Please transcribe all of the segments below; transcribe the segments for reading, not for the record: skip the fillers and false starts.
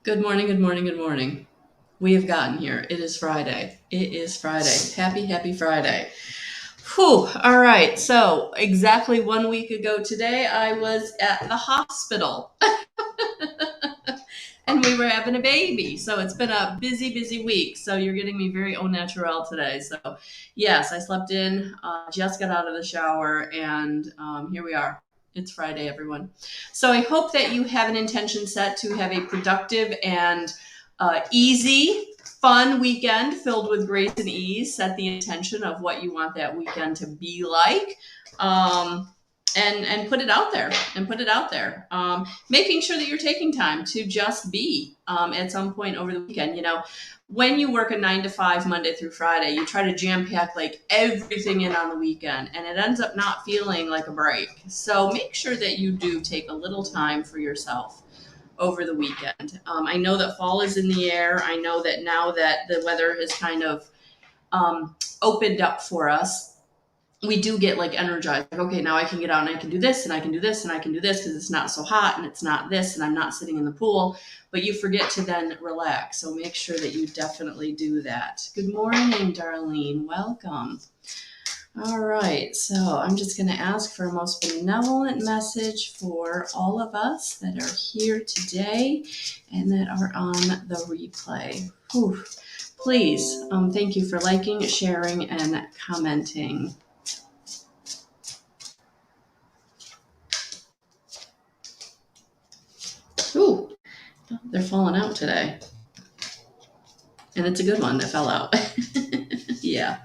Good morning, good morning, good morning. We have gotten here. It is Friday. It is Friday. Happy, happy Friday. Whew. All right. So, exactly 1 week ago today, I was at the hospital and we were having a baby. So, it's been a busy, busy week. So, you're getting me very au naturel today. So, yes, I slept in, just got out of the shower, and here we are. It's Friday, everyone. So, I hope that you have an intention set to have a productive and easy, fun weekend filled with grace and ease. Set the intention of what you want that weekend to be like. Um, and put it out there and put it out there, making sure that you're taking time to just be, at some point over the weekend. When you work a 9 to 5 Monday through Friday, you try to jam pack like everything in on the weekend, and it ends up not feeling like a break. So make sure that you do take a little time for yourself over the weekend. I know that fall is in the air. I know that now that the weather has kind of opened up for us, we do get like energized. Like, okay, now I can get out and I can do this and I can do this and I can do this because it's not so hot and it's not this and I'm not sitting in the pool. But you forget to then relax. So make sure that you definitely do that. Good morning, Darlene. Welcome. All right, so I'm just going to ask for a most benevolent message for all of us that are here today and that are on the replay. Whew. Please, thank you for liking, sharing, and commenting. Ooh, they're falling out today. And it's a good one that fell out. Yeah.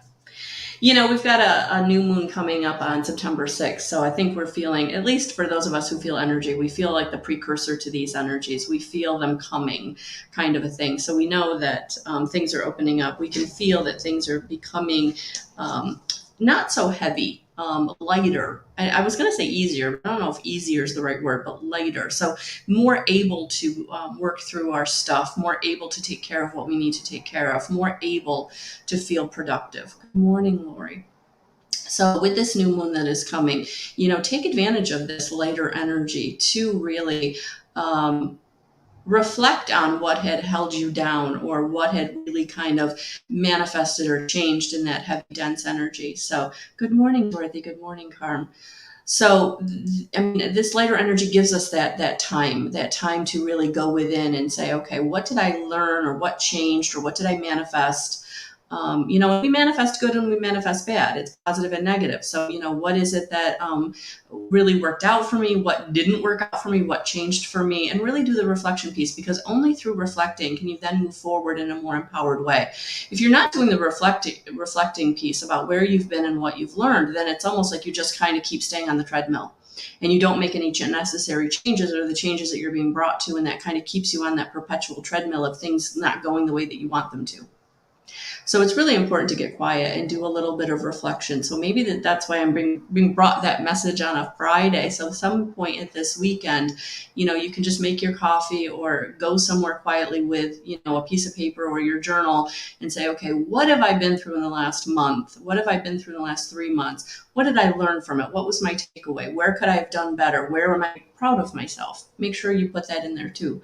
We've got a new moon coming up on September 6th. So I think we're feeling, at least for those of us who feel energy, we feel like the precursor to these energies. We feel them coming, kind of a thing. So we know that things are opening up. We can feel that things are becoming not so heavy, lighter. I was going to say easier, but I don't know if easier is the right word, but lighter. So more able to work through our stuff, more able to take care of what we need to take care of, more able to feel productive. Good morning, Lori. So with this new moon that is coming, take advantage of this lighter energy to really reflect on what had held you down or what had really kind of manifested or changed in that heavy, dense energy. So good morning, Dorothy. Good morning, Carm. So, I mean, this lighter energy gives us that time to really go within and say, okay, what did I learn, or what changed, or what did I manifest? We manifest good and we manifest bad. It's positive and negative. So, what is it that really worked out for me? What didn't work out for me? What changed for me? And really do the reflection piece, because only through reflecting can you then move forward in a more empowered way. If you're not doing the reflecting piece about where you've been and what you've learned, then it's almost like you just kind of keep staying on the treadmill and you don't make any necessary changes, or the changes that you're being brought to, and that kind of keeps you on that perpetual treadmill of things not going the way that you want them to. So it's really important to get quiet and do a little bit of reflection. So maybe that's why I'm being brought that message on a Friday. So some point at this weekend, you can just make your coffee or go somewhere quietly with, a piece of paper or your journal and say, okay, what have I been through in the last month? What have I been through in the last 3 months? What did I learn from it? What was my takeaway? Where could I have done better? Where am I proud of myself? Make sure you put that in there too.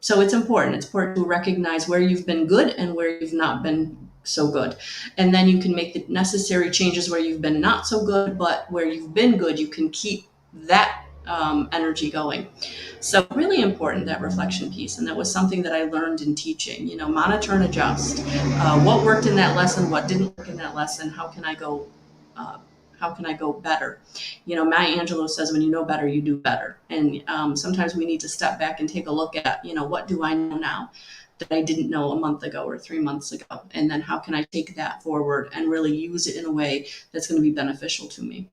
So it's important. It's important to recognize where you've been good and where you've not been so good. And then you can make the necessary changes where you've been not so good, but where you've been good, you can keep that energy going. So really important, that reflection piece. And that was something that I learned in teaching, monitor and adjust. What worked in that lesson? What didn't work in that lesson? How can I go better? Maya Angelou says, when you know better, you do better. And sometimes we need to step back and take a look at, what do I know now that I didn't know a month ago or 3 months ago? And then how can I take that forward and really use it in a way that's going to be beneficial to me?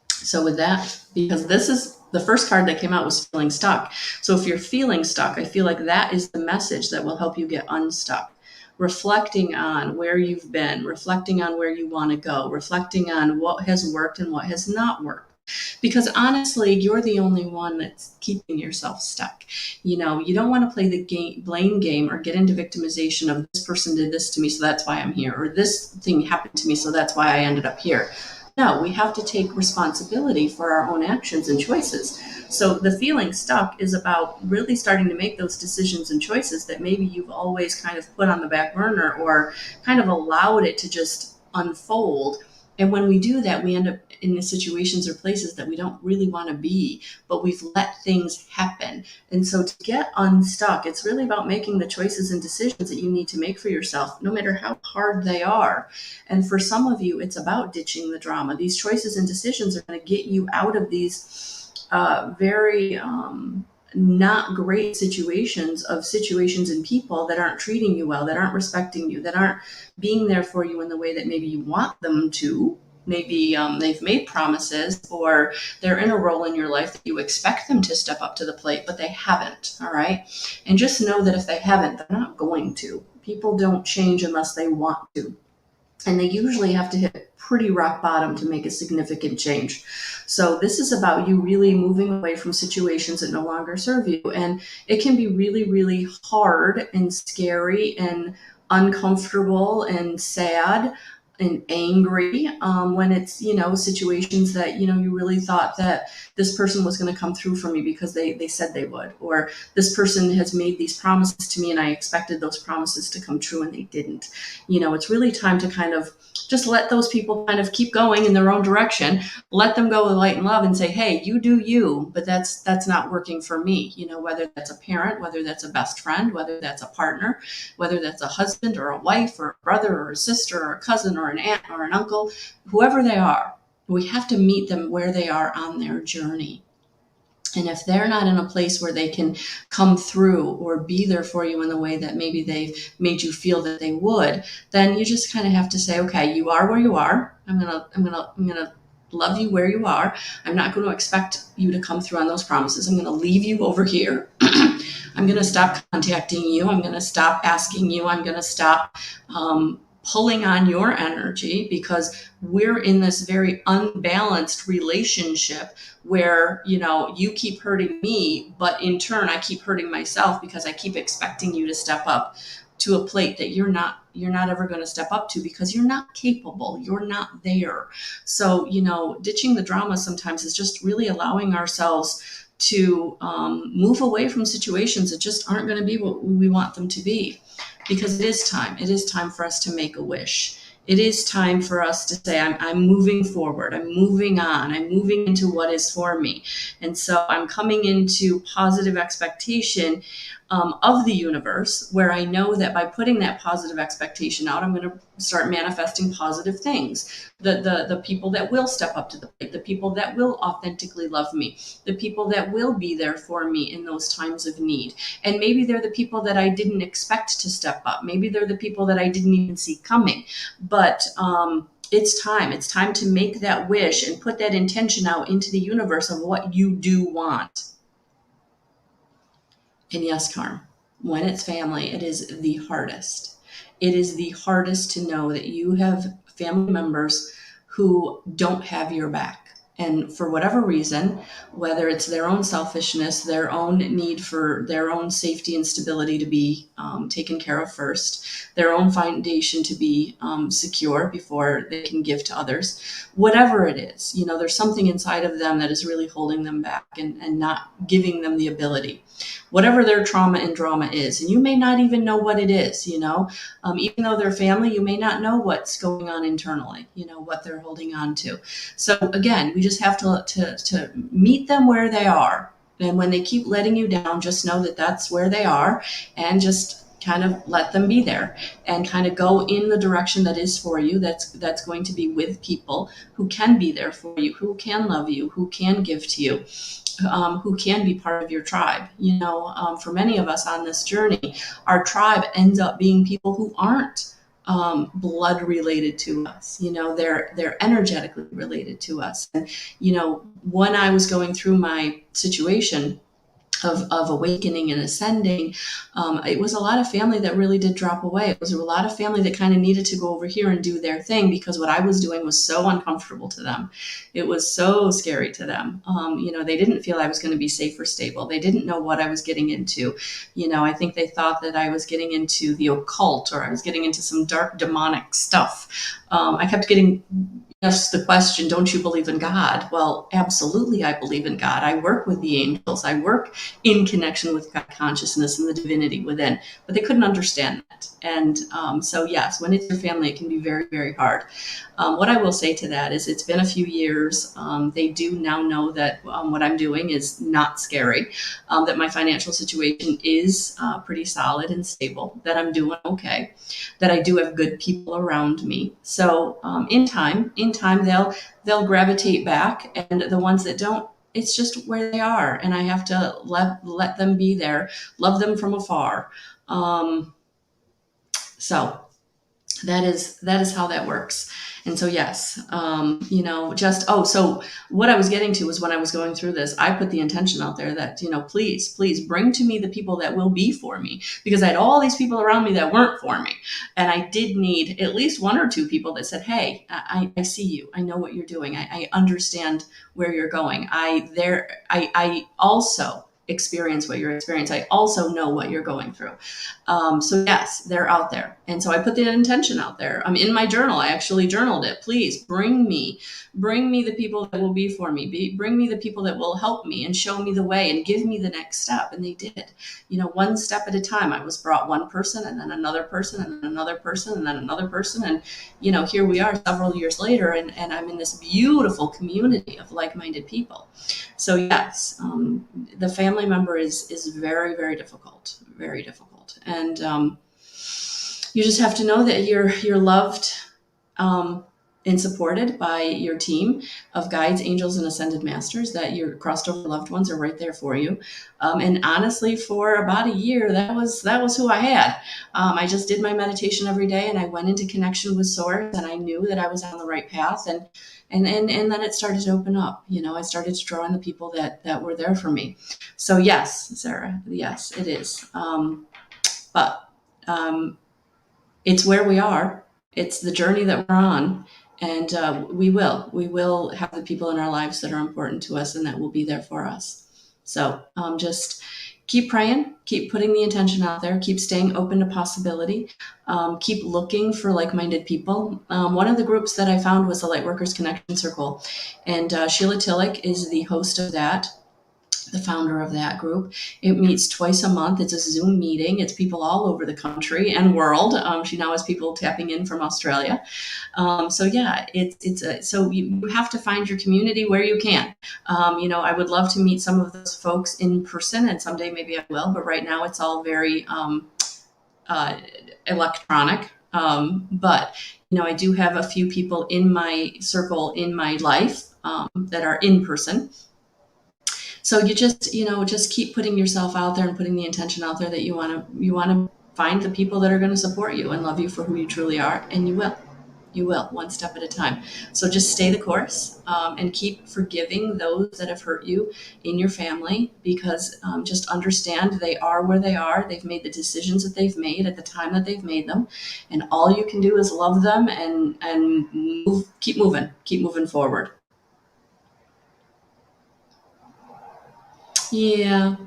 So with that, because this is the first card that came out, was feeling stuck. So if you're feeling stuck, I feel like that is the message that will help you get unstuck. Reflecting on where you've been, reflecting on where you want to go, reflecting on what has worked and what has not worked. Because honestly, you're the only one that's keeping yourself stuck. You don't want to play the blame game or get into victimization of, this person did this to me, so that's why I'm here, or this thing happened to me, so that's why I ended up here. No, we have to take responsibility for our own actions and choices. So the feeling stuck is about really starting to make those decisions and choices that maybe you've always kind of put on the back burner or kind of allowed it to just unfold. And when we do that, we end up in the situations or places that we don't really want to be, but we've let things happen. And so to get unstuck, it's really about making the choices and decisions that you need to make for yourself, no matter how hard they are. And for some of you, it's about ditching the drama. These choices and decisions are going to get you out of these very not great situations and people that aren't treating you well, that aren't respecting you, that aren't being there for you in the way that maybe you want them to. Maybe they've made promises, or they're in a role in your life that you expect them to step up to the plate, but they haven't. All right. And just know that if they haven't, they're not going to. People don't change unless they want to. And they usually have to hit pretty rock bottom to make a significant change. So this is about you really moving away from situations that no longer serve you. And it can be really, really hard and scary and uncomfortable and sad and angry when it's, situations that, you really thought that this person was going to come through for me because they said they would, or this person has made these promises to me and I expected those promises to come true and they didn't. It's really time to kind of just let those people kind of keep going in their own direction, let them go with light and love and say, hey, you do you, but that's not working for me. Whether that's a parent, whether that's a best friend, whether that's a partner, whether that's a husband or a wife or a brother or a sister or a cousin or an aunt or an uncle, whoever they are, we have to meet them where they are on their journey. And if they're not in a place where they can come through or be there for you in the way that maybe they've made you feel that they would, then you just kind of have to say, okay, you are where you are. I'm gonna love you where you are. I'm not going to expect you to come through on those promises. I'm going to leave you over here. I'm going to stop contacting you. I'm going to stop asking you. I'm going to stop pulling on your energy, because we're in this very unbalanced relationship where, you keep hurting me, but in turn, I keep hurting myself because I keep expecting you to step up to a plate that you're not ever going to step up to because you're not capable. You're not there. So, ditching the drama sometimes is just really allowing ourselves to move away from situations that just aren't going to be what we want them to be. Because it is time for us to make a wish. It is time for us to say, I'm moving forward. I'm moving on. I'm moving into what is for me. And so I'm coming into positive expectation of the universe, where I know that by putting that positive expectation out, I'm going to start manifesting positive things. The people that will step up to the plate, the people that will authentically love me, the people that will be there for me in those times of need. And maybe they're the people that I didn't expect to step up. Maybe they're the people that I didn't even see coming. But it's time to make that wish and put that intention out into the universe of what you do want. And yes, Carm, when it's family, it is the hardest. It is the hardest to know that you have family members who don't have your back. And for whatever reason, whether it's their own selfishness, their own need for their own safety and stability to be taken care of first, their own foundation to be secure before they can give to others, whatever it is, there's something inside of them that is really holding them back and not giving them the ability. Whatever their trauma and drama is, and you may not even know what it is, even though they're family, you may not know what's going on internally, what they're holding on to. So again, we just have to meet them where they are. And when they keep letting you down, just know that that's where they are, and just kind of let them be there and kind of go in the direction that is for you. That's going to be with people who can be there for you, who can love you, who can give to you, who can be part of your tribe. For many of us on this journey, our tribe ends up being people who aren't blood related to us. They're energetically related to us. And, when I was going through my situation of awakening and ascending, it was a lot of family that really did drop away. It was a lot of family that kind of needed to go over here and do their thing, because what I was doing was so uncomfortable to them. It was so scary to them. They didn't feel I was going to be safe or stable. They didn't know what I was getting into. I think they thought that I was getting into the occult, or I was getting into some dark demonic stuff. I kept getting ask the question, don't you believe in God? Well, absolutely, I believe in God. I work with the angels. I work in connection with God consciousness and the divinity within, but they couldn't understand that. And so, yes, when it's your family, it can be very, very hard. What I will say to that is it's been a few years. They do now know that what I'm doing is not scary, that my financial situation is pretty solid and stable, that I'm doing okay, that I do have good people around me. So in time, they'll gravitate back, and the ones that don't, it's just where they are, and I have to let them be there, love them from afar. So that is how that works. And so yes, so what I was getting to was when I was going through this, I put the intention out there that, please bring to me the people that will be for me, because I had all these people around me that weren't for me, and I did need at least one or two people that said, hey, I see you, I know what you're doing, I understand where you're going, I also experience what you're experiencing, I also know what you're going through. So yes, they're out there. And so I put the intention out there. In my journal, I actually journaled it. Please bring me the people that will be for me. Bring me the people that will help me and show me the way and give me the next step. And they did, one step at a time. I was brought one person, and then another person, and then another person, and then another person. And, here we are several years later, and I'm in this beautiful community of like-minded people. So yes, the family member is very, very difficult, very difficult. And you just have to know that you're loved and supported by your team of guides, angels, and ascended masters, that your crossed over loved ones are right there for you. And honestly, for about a year, that was who I had. I just did my meditation every day, and I went into connection with Source, and I knew that I was on the right path. And then it started to open up. I started to draw in the people that were there for me. So yes, Sarah, yes, it is. But it's where we are. It's the journey that we're on, and we will have the people in our lives that are important to us and that will be there for us. So just keep praying, keep putting the intention out there, keep staying open to possibility, keep looking for like-minded people. One of the groups that I found was the Lightworkers Connection Circle, and Sheila Tillich is the host of that, the founder of that group. It meets twice a month. It's a Zoom meeting. It's people all over the country and world. She now has people tapping in from Australia. So yeah, so you have to find your community where you can. I would love to meet some of those folks in person, and someday maybe I will, but right now it's all very electronic. But I do have a few people in my circle in my life that are in person. So you just keep putting yourself out there and putting the intention out there that you want to find the people that are going to support you and love you for who you truly are, and you will, one step at a time. So just stay the course, and keep forgiving those that have hurt you in your family, because just understand they are where they are. They've made the decisions that they've made at the time that they've made them, and all you can do is love them and keep moving forward. Yeah.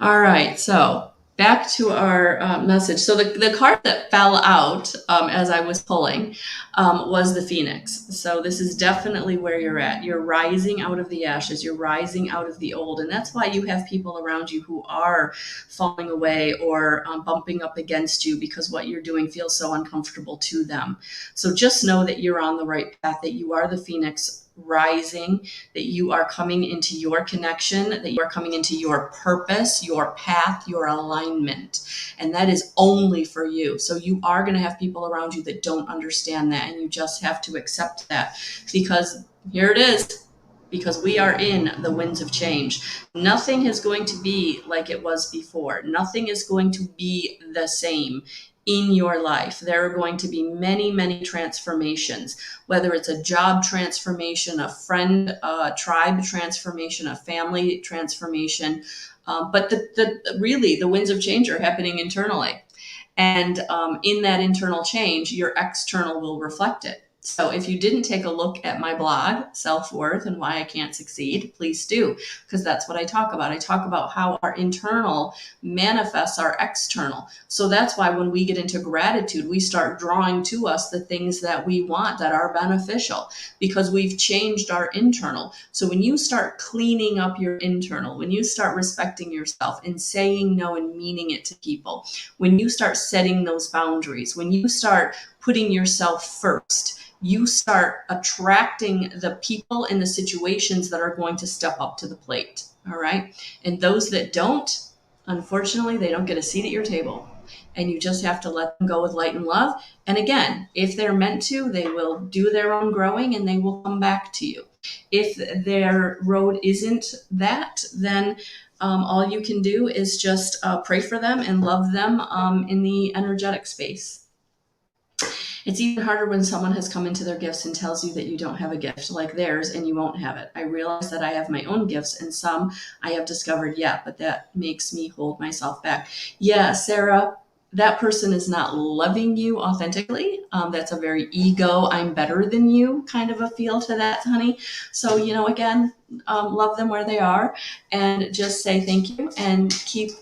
All right. So back to our message. So the card that fell out as I was pulling was the Phoenix. So this is definitely where you're at. You're rising out of the ashes. You're rising out of the old. And that's why you have people around you who are falling away or bumping up against you because what you're doing feels so uncomfortable to them. So just know that you're on the right path, that you are the Phoenix rising, that you are coming into your connection, that you are coming into your purpose, your path, your alignment. And that is only for you. So you are going to have people around you that don't understand that. And you just have to accept that, because here it is, because we are in the winds of change. Nothing is going to be like it was before. Nothing is going to be the same in your life. There are going to be many, many transformations, whether it's a job transformation, a friend, tribe transformation, a family transformation. But really, the winds of change are happening internally. And in that internal change, your external will reflect it. So if you didn't take a look at my blog, Self-Worth and Why I Can't Succeed, please do, because that's what I talk about. I talk about how our internal manifests our external. So that's why when we get into gratitude, we start drawing to us the things that we want that are beneficial, because we've changed our internal. So when you start cleaning up your internal, when you start respecting yourself and saying no and meaning it to people, when you start setting those boundaries, when you start putting yourself first, you start attracting the people and the situations that are going to step up to the plate. All right. And those that don't, unfortunately, they don't get a seat at your table. And you just have to let them go with light and love. And again, if they're meant to, they will do their own growing and they will come back to you. If their road isn't that, then all you can do is just pray for them and love them in the energetic space. It's even harder when someone has come into their gifts and tells you that you don't have a gift like theirs and you won't have it. I realize that I have my own gifts and some I have discovered yet, but that makes me hold myself back. Yeah, Sarah, that person is not loving you authentically. That's a very ego, I'm better than you kind of a feel to that, honey. So, again, love them where they are and just say thank you and keep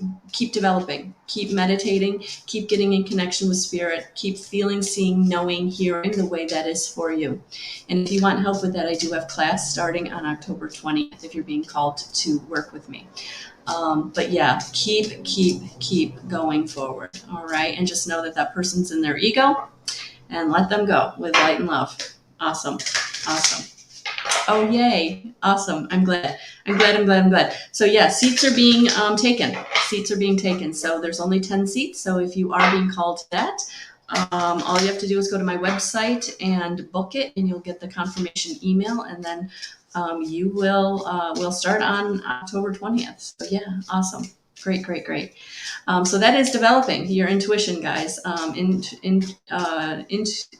developing, keep meditating, keep getting in connection with spirit, keep feeling, seeing, knowing, hearing the way that is for you. And if you want help with that, I do have class starting on October 20th if you're being called to work with me. But yeah, keep going forward. All right. And just know that person's in their ego and let them go with light and love. Awesome. Oh, yay. Awesome. I'm glad. So yeah, seats are being taken. So there's only 10 seats. So if you are being called to that, all you have to do is go to my website and book it, and you'll get the confirmation email, and then you will start on October 20th. So yeah, awesome. Great. So that is developing your intuition, guys.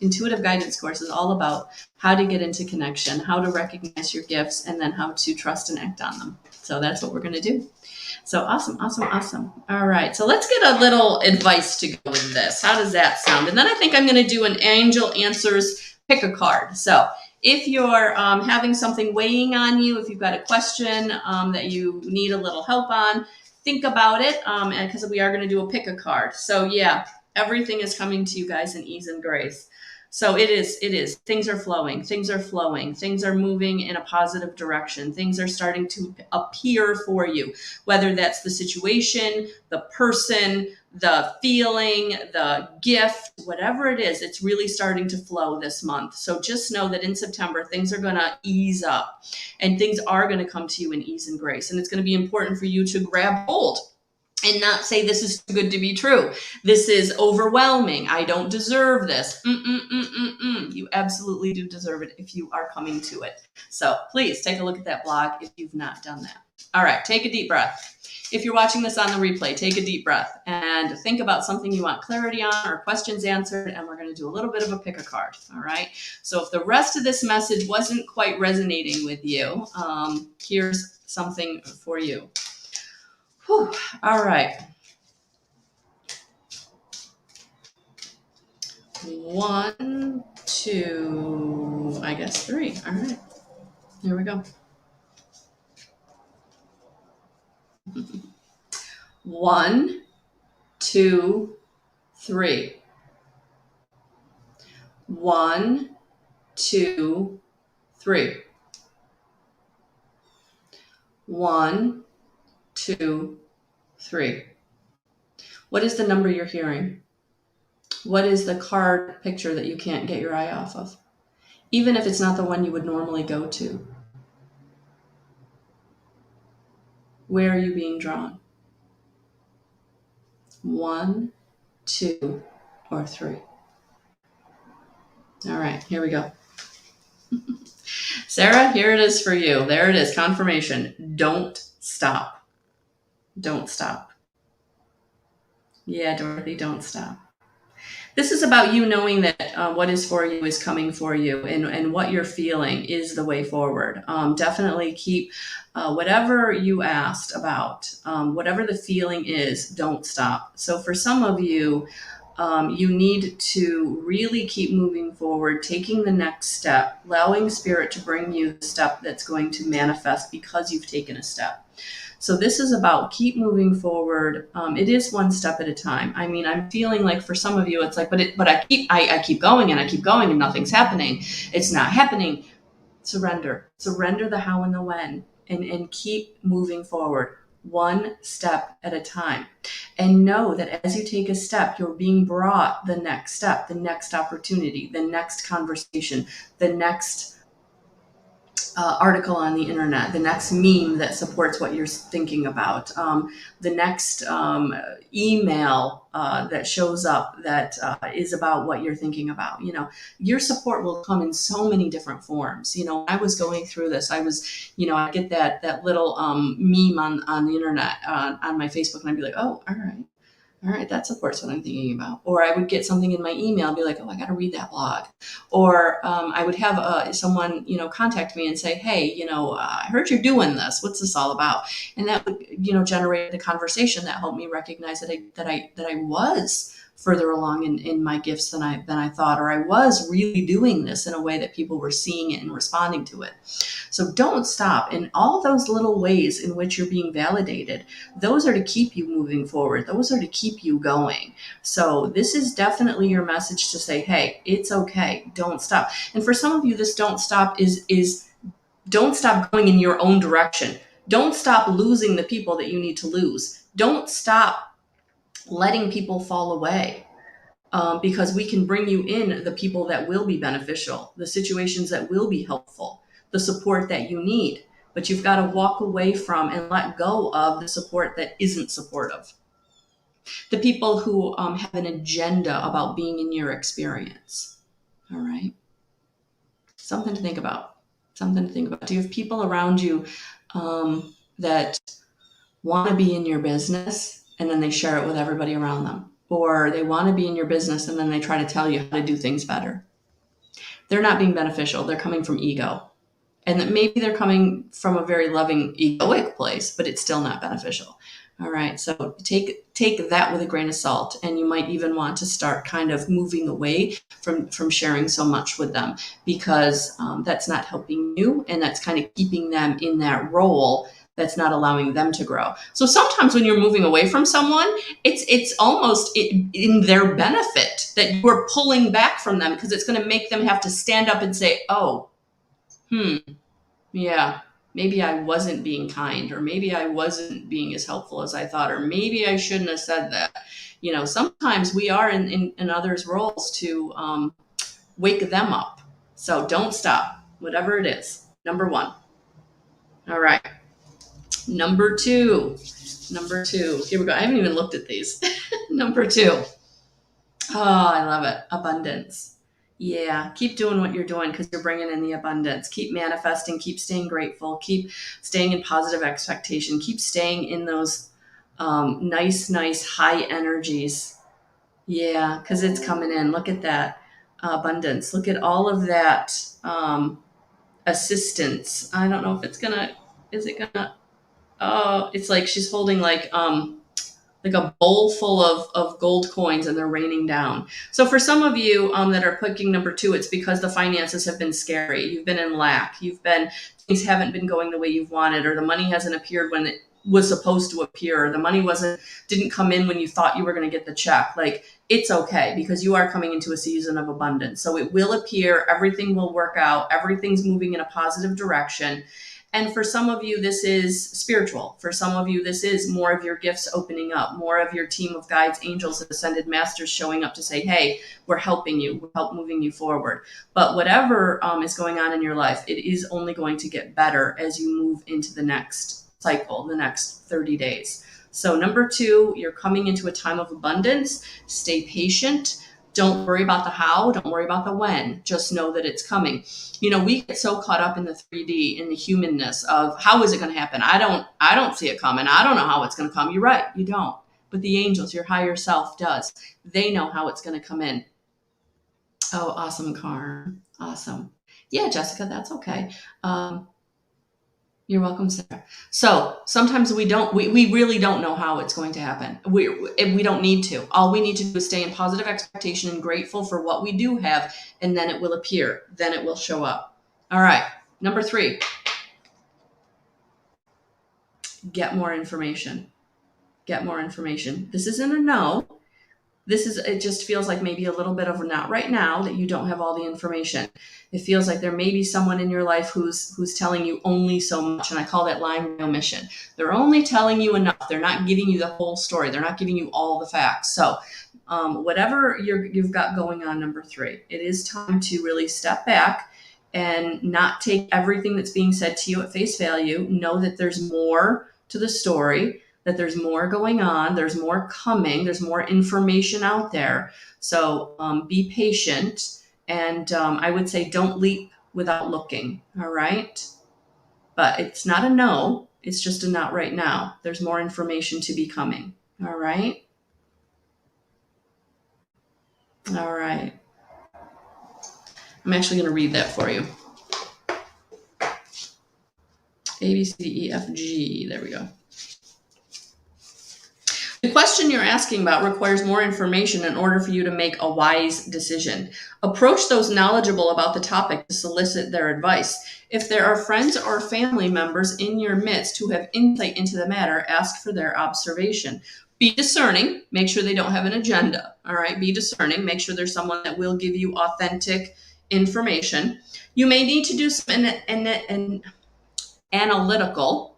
Intuitive guidance course is all about how to get into connection, how to recognize your gifts, and then how to trust and act on them. So that's what we're going to do. So awesome. All right. So let's get a little advice to go with this. How does that sound? And then I think I'm going to do an angel answers pick a card. So if you're having something weighing on you, if you've got a question that you need a little help on, think about it, and because we are going to do a pick a card. So yeah, everything is coming to you guys in ease and grace. So it is. Things are flowing. Things are moving in a positive direction. Things are starting to appear for you, whether that's the situation, the person, the feeling, the gift, whatever it is, it's really starting to flow this month. So just know that in September, things are going to ease up and things are going to come to you in ease and grace. And it's going to be important for you to grab hold and not say, this is too good to be true. This is overwhelming. I don't deserve this. You absolutely do deserve it if you are coming to it. So please take a look at that blog if you've not done that. All right, take a deep breath. If you're watching this on the replay, take a deep breath and think about something you want clarity on or questions answered, and we're going to do a little bit of a pick a card, all right? So if the rest of this message wasn't quite resonating with you, here's something for you. Whew. All right. 1, 2, I guess 3. All right. Here we go. 1, 2, 3. 1, 2, 3. 1, 2, 3. What is the number you're hearing? What is the card picture that you can't get your eye off of? Even if it's not the one you would normally go to. Where are you being drawn? 1, 2, or 3. All right, here we go. Sarah, here it is for you. There it is, confirmation. Don't stop. Don't stop. Yeah, Dorothy, don't stop. This is about you knowing that what is for you is coming for you, and what you're feeling is the way forward. Definitely keep whatever you asked about, whatever the feeling is, don't stop. So for some of you, You need to really keep moving forward, taking the next step, allowing spirit to bring you the step that's going to manifest because you've taken a step. So this is about keep moving forward. It is one step at a time. I mean, I'm feeling like for some of you, it's like, but I keep going and I keep going and nothing's happening. It's not happening. Surrender the how and the when, and keep moving forward one step at a time. And know that as you take a step, you're being brought the next step, the next opportunity, the next conversation, the next article on the internet, the next meme that supports what you're thinking about, the next email that shows up that is about what you're thinking about. You know, your support will come in so many different forms. You know, I was going through this. I get that little meme on the internet on my Facebook, and I'd be like, oh, all right, that supports what I'm thinking about. Or I would get something in my email and be like, oh, I got to read that blog. Or I would have someone, contact me and say, hey, I heard you're doing this. What's this all about? And that would, generate a conversation that helped me recognize that I was further along in my gifts than I thought, or I was really doing this in a way that people were seeing it and responding to it. So don't stop. In all those little ways in which you're being validated, those are to keep you moving forward. Those are to keep you going. So this is definitely your message to say, hey, it's okay. Don't stop. And for some of you, this don't stop is don't stop going in your own direction. Don't stop losing the people that you need to lose. Don't stop letting people fall away. Because we can bring you in the people that will be beneficial, the situations that will be helpful, the support that you need. But you've got to walk away from and let go of the support that isn't supportive. The people who have an agenda about being in your experience. All right. Something to think about. Do you have people around you that want to be in your business and then they share it with everybody around them? Or they want to be in your business and then they try to tell you how to do things better? They're not being beneficial. They're coming from ego. And that maybe they're coming from a very loving, egoic place, but it's still not beneficial. All right. So take that with a grain of salt. And you might even want to start kind of moving away from sharing so much with them, because that's not helping you. And that's kind of keeping them in that role that's not allowing them to grow. So sometimes when you're moving away from someone, it's almost in their benefit that you are pulling back from them, because it's going to make them have to stand up and say, oh, yeah, maybe I wasn't being kind, or maybe I wasn't being as helpful as I thought, or maybe I shouldn't have said that. Sometimes we are in others' roles to wake them up. So don't stop, whatever it is. Number one. All right. Number two. Here we go. I haven't even looked at these. Number two. Oh, I love it. Abundance. Yeah, keep doing what you're doing, because you're bringing in the abundance. Keep manifesting, keep staying grateful, keep staying in positive expectation, keep staying in those nice, high energies. Yeah, because it's coming in. Look at that abundance. Look at all of that assistance. I don't know if is it gonna, oh, it's like she's holding like a bowl full of gold coins, and they're raining down. So for some of you that are clicking number two, it's because the finances have been scary. You've been in lack. Things haven't been going the way you've wanted, or the money hasn't appeared when it was supposed to appear, or the money didn't come in when you thought you were going to get the check. Like, it's okay, because you are coming into a season of abundance. So it will appear, everything will work out, everything's moving in a positive direction. And for some of you, this is spiritual. For some of you, this is more of your gifts opening up, more of your team of guides, angels, and ascended masters showing up to say, hey, we're helping you, we're help moving you forward. But whatever is going on in your life, it is only going to get better as you move into the next cycle, the next 30 days. So number two, you're coming into a time of abundance. Stay patient. Don't worry about the how. Don't worry about the when. Just know that it's coming. We get so caught up in the 3D, in the humanness of how is it going to happen? I don't see it coming. I don't know how it's going to come. You're right. You don't. But the angels, your higher self, does. They know how it's going to come in. Oh, awesome, Carm. Awesome. Yeah, Jessica, that's okay. You're welcome, Sarah. So sometimes we really don't know how it's going to happen. We don't need to. All we need to do is stay in positive expectation and grateful for what we do have, and then it will appear. Then it will show up. All right. Number 3, get more information. Get more information. This isn't a no. It just feels like maybe a little bit of a not right now that you don't have all the information. It feels like there may be someone in your life who's telling you only so much. And I call that lying by omission. They're only telling you enough. They're not giving you the whole story. They're not giving you all the facts. So whatever you've got going on, number 3, it is time to really step back and not take everything that's being said to you at face value. Know that there's more to the story, that there's more going on, there's more coming, there's more information out there. So be patient, and I would say don't leap without looking, all right? But it's not a no, it's just a not right now. There's more information to be coming, all right? All right. I'm actually going to read that for you. A, B, C, D, E, F, G. There we go. The question you're asking about requires more information in order for you to make a wise decision. Approach those knowledgeable about the topic to solicit their advice. If there are friends or family members in your midst who have insight into the matter, ask for their observation. Be discerning. Make sure they don't have an agenda. All right. Be discerning. Make sure there's someone that will give you authentic information. You may need to do some analytical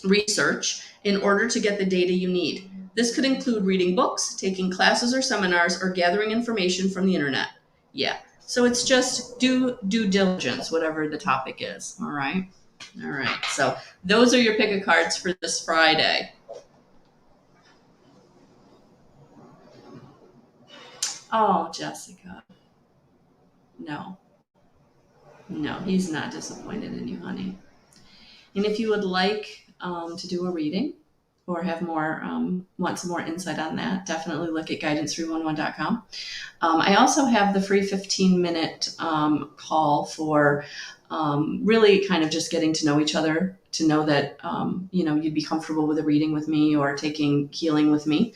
research in order to get the data you need. This could include reading books, taking classes or seminars, or gathering information from the internet. Yeah. So it's just do due diligence, whatever the topic is. All right. All right. So those are your pick of cards for this Friday. Oh, Jessica. No, he's not disappointed in you, honey. And if you would like to do a reading or have more, want some more insight on that, definitely look at guidance311.com. I also have the free 15-minute call for really kind of just getting to know each other, to know that, you'd be comfortable with a reading with me or taking healing with me.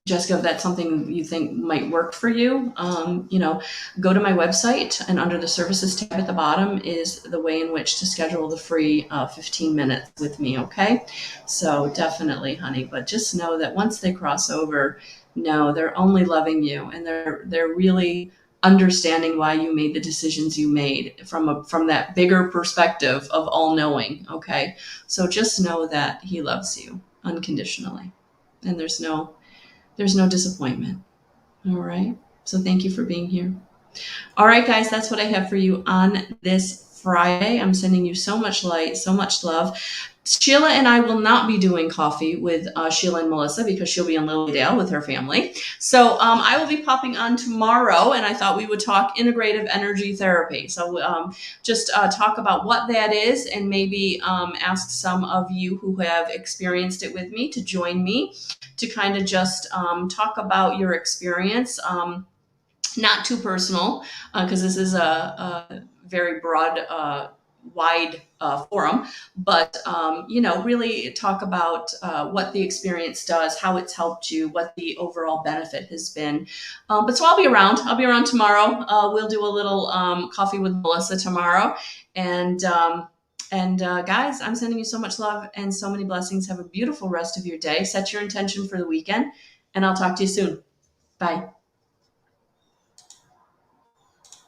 Jessica, if that's something you think might work for you, go to my website, and under the services tab at the bottom is the way in which to schedule the free 15 minutes with me. Okay. So definitely, honey, but just know that once they cross over, no, they're only loving you, and they're really understanding why you made the decisions you made from that bigger perspective of all knowing. Okay. So just know that he loves you unconditionally, and there's no disappointment. All right. So thank you for being here. All right, guys, that's what I have for you on this Friday. I'm sending you so much light, so much love. Sheila and I will not be doing coffee with Sheila and Melissa because she'll be in Lilydale with her family. So I will be popping on tomorrow, and I thought we would talk integrative energy therapy. So just talk about what that is, and maybe ask some of you who have experienced it with me to join me to kind of just talk about your experience. Not too personal, because this is a very broad, wide forum, but really talk about what the experience does, how it's helped you, what the overall benefit has been. But so I'll be around. I'll be around tomorrow. We'll do a little coffee with Melissa tomorrow, and guys, I'm sending you so much love and so many blessings. Have a beautiful rest of your day. Set your intention for the weekend, and I'll talk to you soon. Bye.